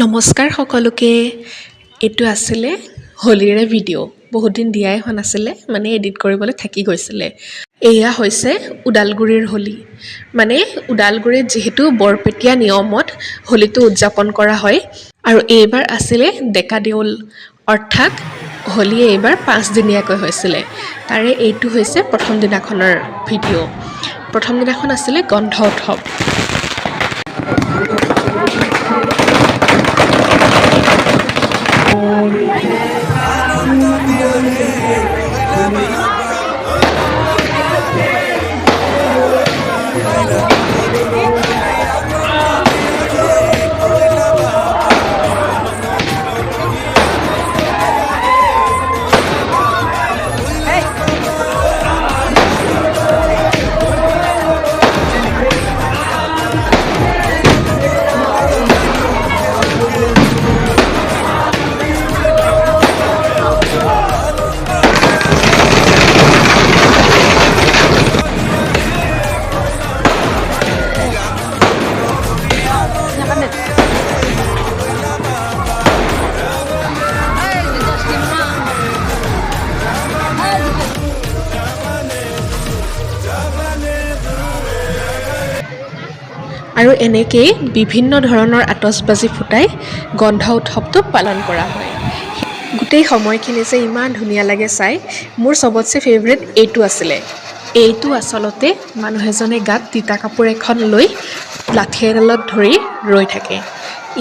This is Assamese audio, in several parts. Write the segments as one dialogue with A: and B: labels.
A: নমস্কাৰ সকলোকে এইটো আছিলে হোলীৰে ভিডিঅ' বহুত দিন দিয়াই হোৱা নাছিলে মানে এডিট কৰিবলৈ থাকি গৈছিলে এয়া হৈছে ওদালগুৰিৰ হোলী মানে ওদালগুৰিত যেহেতু বৰপেটীয়া নিয়মত হোলীটো উদযাপন কৰা হয় আৰু এইবাৰ আছিলে ডেকা দেউল অৰ্থাৎ হোলী এইবাৰ 5 দিনীয়াকৈ হৈছিলে তাৰে এইটো হৈছে প্ৰথম দিনাখনৰ ভিডিঅ' প্ৰথম দিনাখন আছিলে গন্ধ উৎসৱ আৰু এনেকেই বিভিন্ন ধৰণৰ আতচবাজি ফুটাই গন্ধ উৎসৱটো পালন কৰা হয় গোটেই সময়খিনি যে ইমান ধুনীয়া লাগে চাই মোৰ সবতছে ফেভৰেট এইটো আছিলে এইটো আচলতে মানুহ এজনে গাত তিতা কাপোৰ এখন লৈ লাঠি এডালত ধৰি ৰৈ থাকে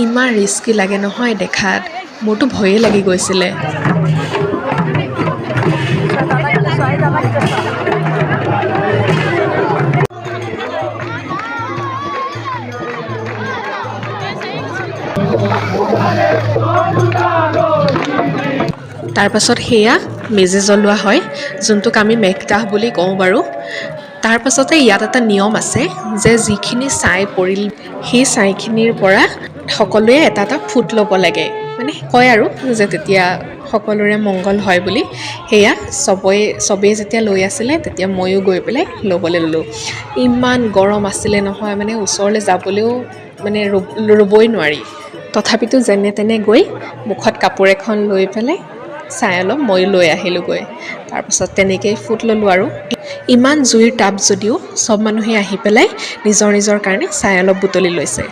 A: ইমান ৰিস্কি লাগে নহয় দেখাত মোৰতো ভয়ে লাগি গৈছিলে তাৰ পাছত হেয়া মেজি জ্বলোৱা হয় যোনটোক আমি মেকদাহ বুলি কওঁ বাৰু তাৰ পাছতে ইয়াত এটা নিয়ম আছে যে যিখিনি ছাই পৰিল সেই ছাইখিনিৰ পৰা সকলোৱে এটা এটা ফুট ল'ব লাগে মানে কয় আৰু যে তেতিয়া সকলোৰে মংগল হয় বুলি হেয়া সবেই যেতিয়া লৈ আছিলে তেতিয়া ময়ো গৈ পেলাই ল'বলৈ ল'লোঁ ইমান গৰম আছিলে নহয় মানে ওচৰলৈ যাবলৈও মানে ৰ'বই নোৱাৰি তথাপিতো যেনে তেনে গৈ মুখত কাপোৰ এখন লৈ পেলাই চাই অলপ মই লৈ আহিলোঁগৈ তাৰপাছত তেনেকেই ফুট ল'লোঁ আৰু ইমান জুইৰ তাপ যদিও সব মানুহে আহি পেলাই নিজৰ কাৰণে চাই অলপ বুটলি লৈছে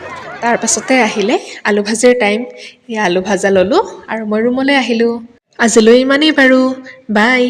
A: তাৰপাছতে আহিলে আলু ভাজিৰ টাইম এই আলু ভাজা ল'লোঁ আৰু মই ৰুমলৈ আহিলোঁ আজিলৈ ইমানেই বাৰু বাই